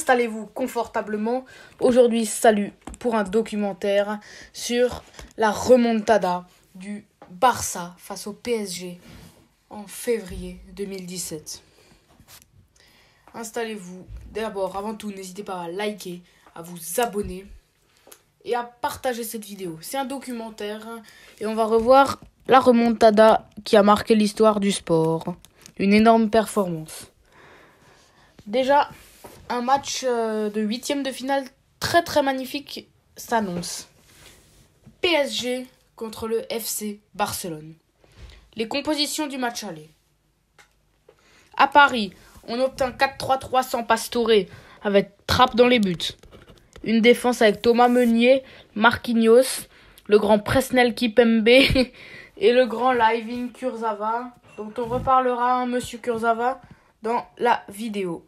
installez-vous confortablement. Aujourd'hui, salut pour un documentaire sur la remontada du Barça face au PSG en février 2017. Installez-vous. D'abord, avant tout, n'hésitez pas à liker, à vous abonner et à partager cette vidéo. C'est un documentaire et on va revoir la remontada qui a marqué l'histoire du sport. Une énorme performance. Déjà, un match de huitième de finale très très magnifique s'annonce. PSG contre le FC Barcelone. Les compositions du match aller. À Paris, on obtient 4-3-3 sans Pastore avec Trapp dans les buts. Une défense avec Thomas Meunier, Marquinhos, le grand Presnel Kipembe et le grand Layvin Kurzawa, dont on reparlera, monsieur Kurzawa, dans la vidéo.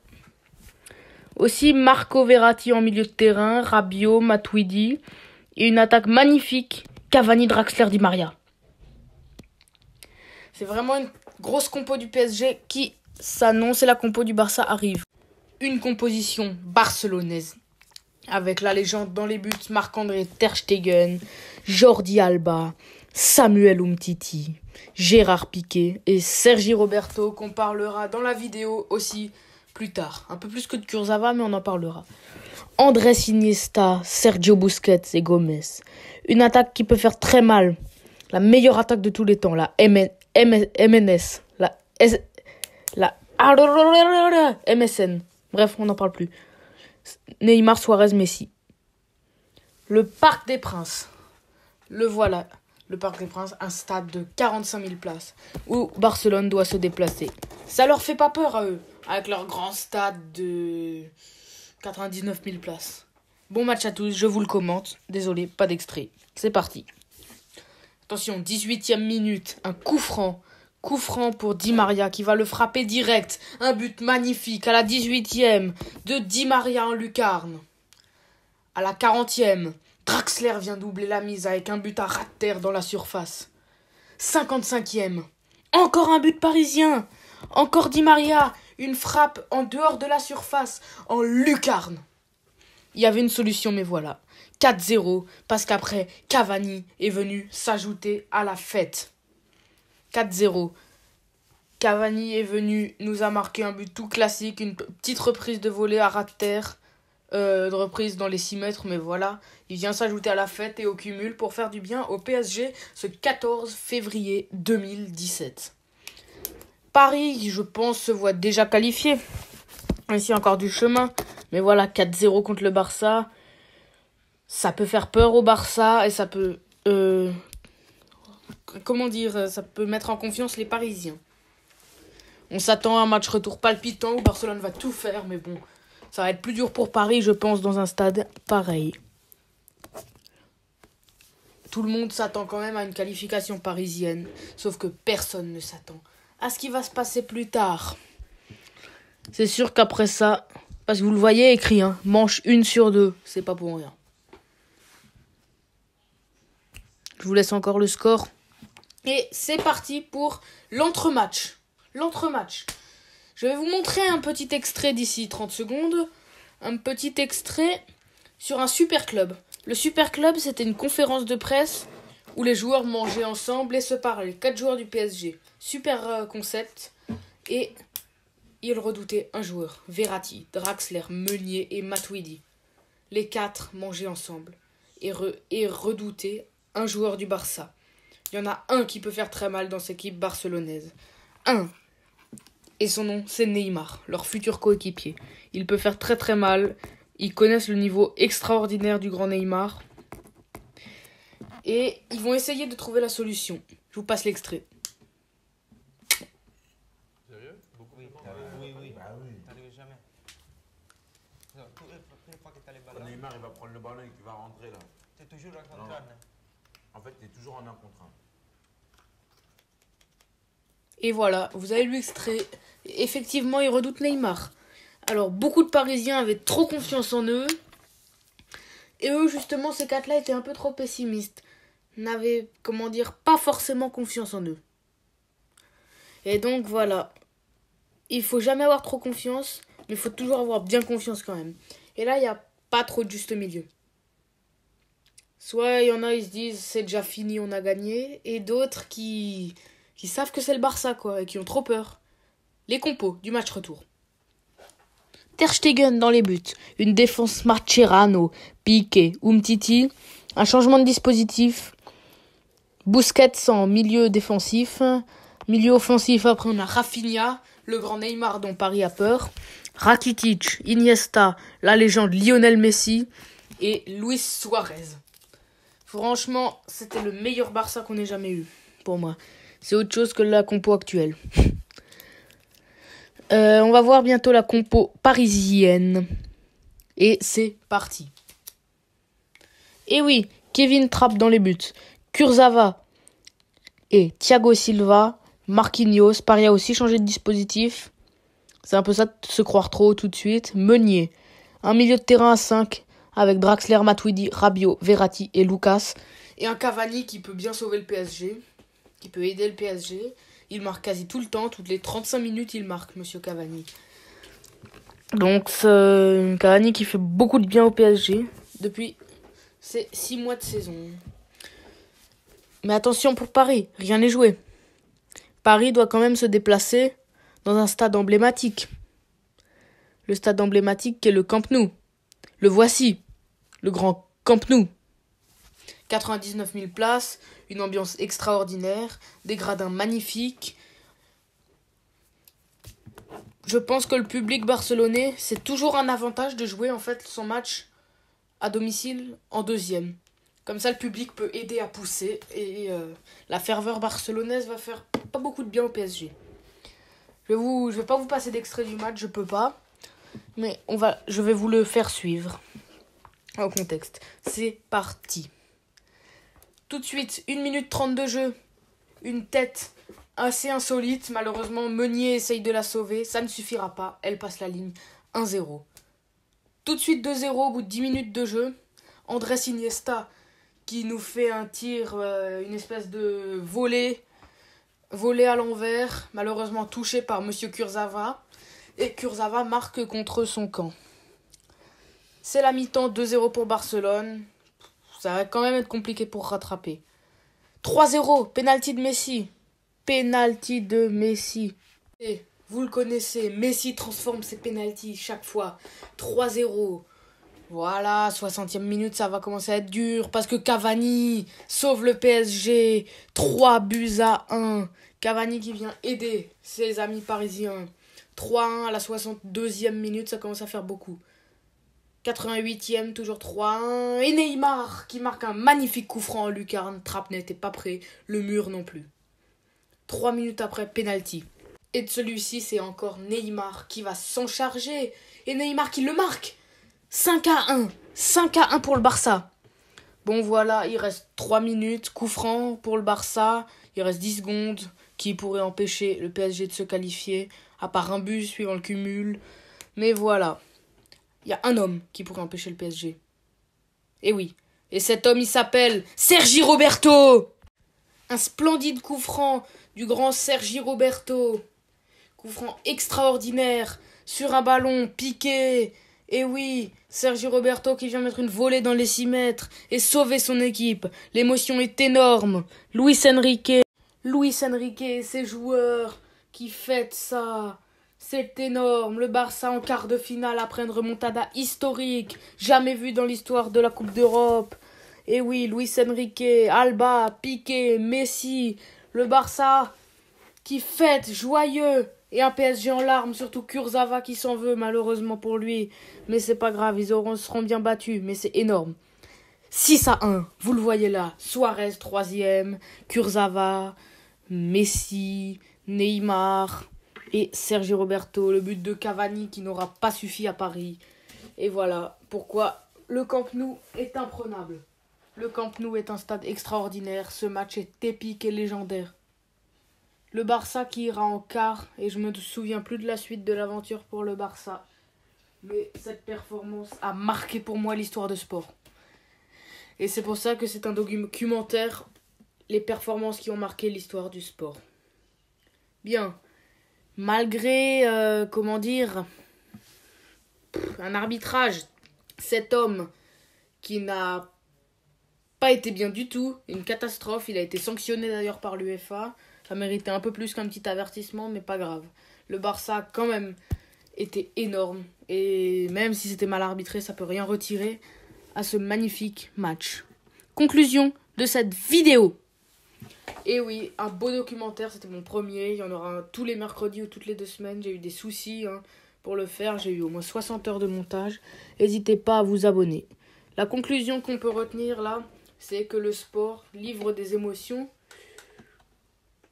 Aussi Marco Verratti en milieu de terrain, Rabiot, Matuidi et une attaque magnifique, Cavani, Draxler, Di Maria. C'est vraiment une grosse compo du PSG qui s'annonce et la compo du Barça arrive. Une composition barcelonaise avec la légende dans les buts, Marc-André Ter Stegen, Jordi Alba, Samuel Umtiti, Gérard Piqué et Sergi Roberto qu'on parlera dans la vidéo aussi plus tard. Un peu plus que de Kurzawa, mais on en parlera. Andrés Iniesta, Sergio Busquets et Gomez. Une attaque qui peut faire très mal. La meilleure attaque de tous les temps, la MNS, la MSN. Bref, on n'en parle plus. Neymar, Suarez, Messi. Le Parc des Princes. Le voilà. Le Parc des Princes, un stade de 45 000 places où Barcelone doit se déplacer. Ça leur fait pas peur à eux, avec leur grand stade de 99 000 places. Bon match à tous, je vous le commente. Désolé, pas d'extrait. C'est parti. Attention, 18e minute, un coup franc. Coup franc pour Di Maria qui va le frapper direct. Un but magnifique à la 18e de Di Maria en lucarne. À la 40e, Draxler vient doubler la mise avec un but à ras de terre dans la surface. 55e, encore un but parisien. Encore Di Maria, une frappe en dehors de la surface, en lucarne. Il y avait une solution, mais voilà. 4-0, parce qu'après, Cavani est venu s'ajouter à la fête. 4-0. Cavani est venu, nous a marqué un but tout classique, une petite reprise de volée à ras de terre, de reprise dans les 6 mètres, mais voilà. Il vient s'ajouter à la fête et au cumul pour faire du bien au PSG ce 14 février 2017. Paris, je pense, se voit déjà qualifié. Ici, encore du chemin. Mais voilà, 4-0 contre le Barça. Ça peut faire peur au Barça et ça peut... ça peut mettre en confiance les Parisiens. On s'attend à un match retour palpitant où Barcelone va tout faire, mais bon, ça va être plus dur pour Paris, je pense, dans un stade pareil. Tout le monde s'attend quand même à une qualification parisienne, sauf que personne ne s'attend à ce qui va se passer plus tard. C'est sûr qu'après ça, parce que vous le voyez écrit, manche 1 sur 2, c'est pas pour rien. Je vous laisse encore le score. Et c'est parti pour l'entrematch. L'entrematch. Je vais vous montrer un petit extrait d'ici 30 secondes. Un petit extrait sur un super club. Le super club, c'était une conférence de presse où les joueurs mangeaient ensemble et se parlaient. 4 joueurs du PSG. Super concept. Et ils redoutaient un joueur. Verratti, Draxler, Meunier et Matuidi. Les 4 mangeaient ensemble. Et redoutaient un joueur du Barça. Il y en a un qui peut faire très mal dans cette équipe barcelonaise. Un. Et son nom, c'est Neymar, leur futur coéquipier. Il peut faire très très mal. Ils connaissent le niveau extraordinaire du grand Neymar. Et ils vont essayer de trouver la solution. Je vous passe l'extrait. Sérieux? Beaucoup de fois. Oui. T'arrives jamais. Toutes les fois que t'as les ballons. Neymar, il va prendre le ballon et qu'il va rentrer là. T'es toujours un contre un. En fait, t'es toujours en 1 contre 1. Et voilà, vous avez lu l'extrait. Effectivement, ils redoutent Neymar. Alors, beaucoup de Parisiens avaient trop confiance en eux. Et eux, justement, ces 4-là étaient un peu trop pessimistes. N'avaient, pas forcément confiance en eux. Et donc, voilà. Il faut jamais avoir trop confiance. Mais il faut toujours avoir bien confiance quand même. Et là, il n'y a pas trop de juste milieu. Soit il y en a, ils se disent c'est déjà fini, on a gagné. Et d'autres qui savent que c'est le Barça, quoi, et qui ont trop peur. Les compos du match retour. Ter Stegen dans les buts. Une défense Mascherano, Piqué, Umtiti. Un changement de dispositif. Busquets en milieu défensif. Milieu offensif, après on a Rafinha, le grand Neymar dont Paris a peur. Rakitic, Iniesta, la légende Lionel Messi et Luis Suarez. Franchement, c'était le meilleur Barça qu'on ait jamais eu, pour moi. C'est autre chose que la compo actuelle. On va voir bientôt la compo parisienne. Et c'est parti. Et oui, Kevin Trapp dans les buts. Kurzawa et Thiago Silva. Marquinhos. Paris a aussi changé de dispositif. C'est un peu ça de se croire trop tout de suite. Meunier. Un milieu de terrain à 5 avec Draxler, Matuidi, Rabiot, Verratti et Lucas. Et un Cavani qui peut bien sauver le PSG. Qui peut aider le PSG. Il marque quasi tout le temps. Toutes les 35 minutes, il marque, monsieur Cavani. Donc, c'est Cavani qui fait beaucoup de bien au PSG depuis ces 6 mois de saison. Mais attention pour Paris, rien n'est joué. Paris doit quand même se déplacer dans un stade emblématique. Le stade emblématique qui est le Camp Nou. Le voici, le grand Camp Nou. 99 000 places, une ambiance extraordinaire, des gradins magnifiques. Je pense que le public barcelonais, c'est toujours un avantage de jouer en fait son match à domicile en deuxième. Comme ça, le public peut aider à pousser et la ferveur barcelonaise va faire pas beaucoup de bien au PSG. Je vais pas vous passer d'extrait du match, je peux pas. Mais je vais vous le faire suivre au contexte. C'est parti. Tout de suite, 1 minute 30 de jeu. Une tête assez insolite. Malheureusement, Meunier essaye de la sauver. Ça ne suffira pas. Elle passe la ligne 1-0. Tout de suite 2-0 au bout de 10 minutes de jeu. Andrés Iniesta qui nous fait un tir, une espèce de volée à l'envers. Malheureusement touché par monsieur Kurzawa. Et Kurzawa marque contre son camp. C'est la mi-temps, 2-0 pour Barcelone. Ça va quand même être compliqué pour rattraper. 3-0, penalty de Messi. Penalty de Messi. Et vous le connaissez, Messi transforme ses penalties chaque fois. 3-0. Voilà, 60e minute, ça va commencer à être dur. Parce que Cavani sauve le PSG. 3-1. Cavani qui vient aider ses amis parisiens. 3-1 à la 62e minute, ça commence à faire beaucoup. 88e, toujours 3-1. Et Neymar qui marque un magnifique coup franc en lucarne. Trapp n'était pas prêt, le mur non plus. 3 minutes après, penalty. Et de celui-ci, c'est encore Neymar qui va s'en charger. Et Neymar qui le marque. 5-1. 5-1 pour le Barça. Bon voilà, il reste 3 minutes. Coup franc pour le Barça. Il reste 10 secondes qui pourraient empêcher le PSG de se qualifier. À part un but suivant le cumul. Mais voilà. Il y a un homme qui pourrait empêcher le PSG. Et oui. Et cet homme, il s'appelle Sergi Roberto. Un splendide coup franc du grand Sergi Roberto. Coup franc extraordinaire sur un ballon piqué. Et oui, Sergi Roberto qui vient mettre une volée dans les 6 mètres et sauver son équipe. L'émotion est énorme. Luis Enrique et ses joueurs qui fêtent ça. C'est énorme. Le Barça en quart de finale après une remontada historique. Jamais vue dans l'histoire de la Coupe d'Europe. Et oui, Luis Enrique, Alba, Piqué, Messi. Le Barça qui fête, joyeux. Et un PSG en larmes, surtout Kurzawa qui s'en veut malheureusement pour lui. Mais c'est pas grave, ils seront bien battus. Mais c'est énorme. 6-1, vous le voyez là. Suarez 3e, Kurzawa, Messi, Neymar et Sergi Roberto. Le but de Cavani qui n'aura pas suffi à Paris. Et voilà pourquoi le Camp Nou est imprenable. Le Camp Nou est un stade extraordinaire. Ce match est épique et légendaire. Le Barça qui ira en quart. Et je me souviens plus de la suite de l'aventure pour le Barça. Mais cette performance a marqué pour moi l'histoire de sport. Et c'est pour ça que c'est un documentaire. Les performances qui ont marqué l'histoire du sport. Bien. Malgré, un arbitrage. Cet homme qui n'a pas été bien du tout, une catastrophe. Il a été sanctionné d'ailleurs par l'UEFA. Ça méritait un peu plus qu'un petit avertissement, mais pas grave. Le Barça, quand même, était énorme. Et même si c'était mal arbitré, ça peut rien retirer à ce magnifique match. Conclusion de cette vidéo. Et oui, un beau documentaire, c'était mon premier. Il y en aura un tous les mercredis ou toutes les 2 semaines. J'ai eu des soucis pour le faire. J'ai eu au moins 60 heures de montage. N'hésitez pas à vous abonner. La conclusion qu'on peut retenir là, c'est que le sport livre des émotions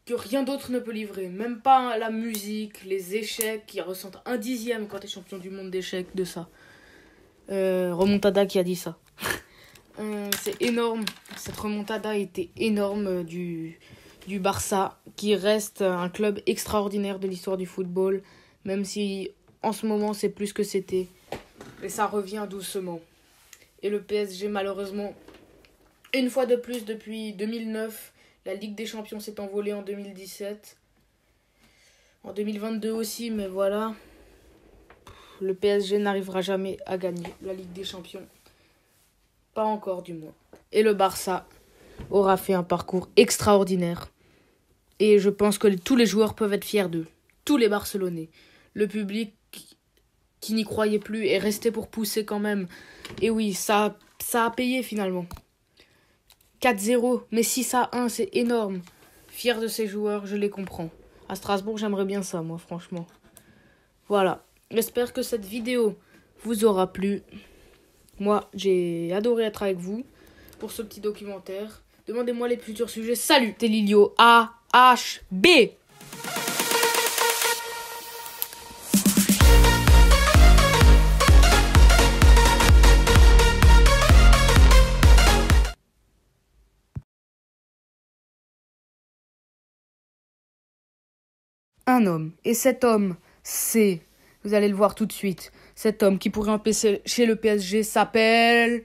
que rien d'autre ne peut livrer. Même pas la musique, les échecs, qui ressentent 1/10 quand tu es champion du monde d'échecs de ça. Remontada qui a dit ça. C'est énorme. Cette remontada était énorme du Barça, qui reste un club extraordinaire de l'histoire du football, même si en ce moment c'est plus que c'était. Et ça revient doucement. Et le PSG, malheureusement, une fois de plus depuis 2009, la Ligue des Champions s'est envolée en 2017. En 2022 aussi, mais voilà. Le PSG n'arrivera jamais à gagner la Ligue des Champions. Pas encore du moins. Et le Barça aura fait un parcours extraordinaire. Et je pense que tous les joueurs peuvent être fiers d'eux. Tous les Barcelonais. Le public qui n'y croyait plus est resté pour pousser quand même. Et oui, ça a payé finalement. 4-0, mais 6-1, c'est énorme. Fier de ces joueurs, je les comprends. À Strasbourg, j'aimerais bien ça, moi, franchement. Voilà. J'espère que cette vidéo vous aura plu. Moi, j'ai adoré être avec vous pour ce petit documentaire. Demandez-moi les futurs sujets. Salut, c'était Lilio AHB. Un homme. Et cet homme, c'est, vous allez le voir tout de suite, cet homme qui pourrait empêcher chez le PSG s'appelle...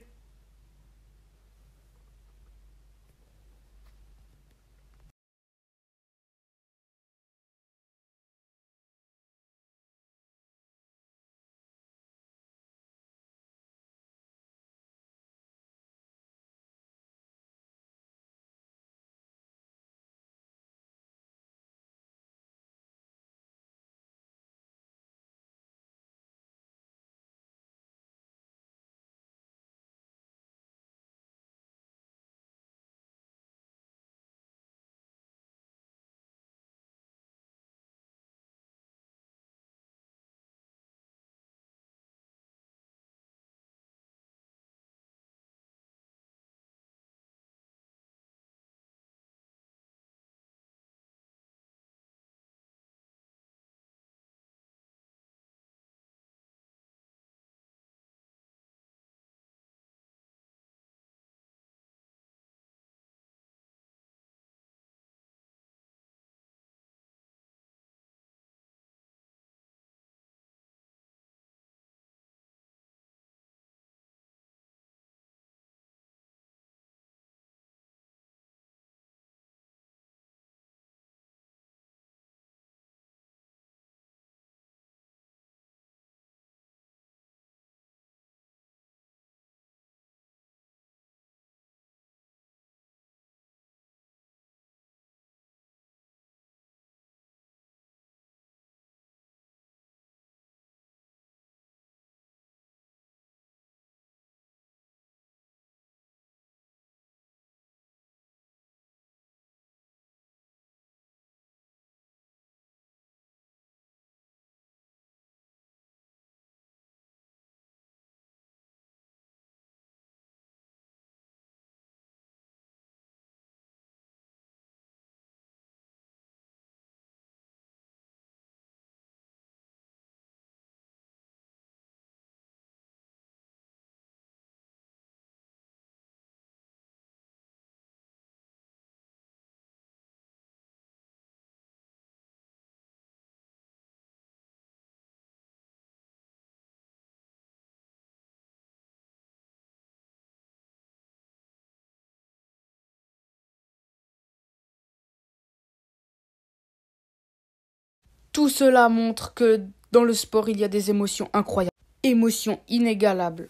Tout cela montre que dans le sport, il y a des émotions incroyables. Émotion inégalable.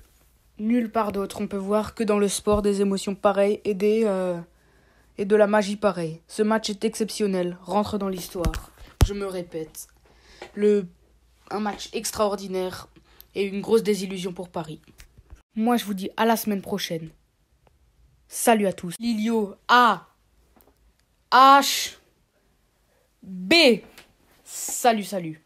Nulle part d'autre, on peut voir que dans le sport des émotions pareilles et de la magie pareille. Ce match est exceptionnel, rentre dans l'histoire. Je me répète, un match extraordinaire et une grosse désillusion pour Paris. Moi, je vous dis à la semaine prochaine. Salut à tous. Lilio A H B. Salut.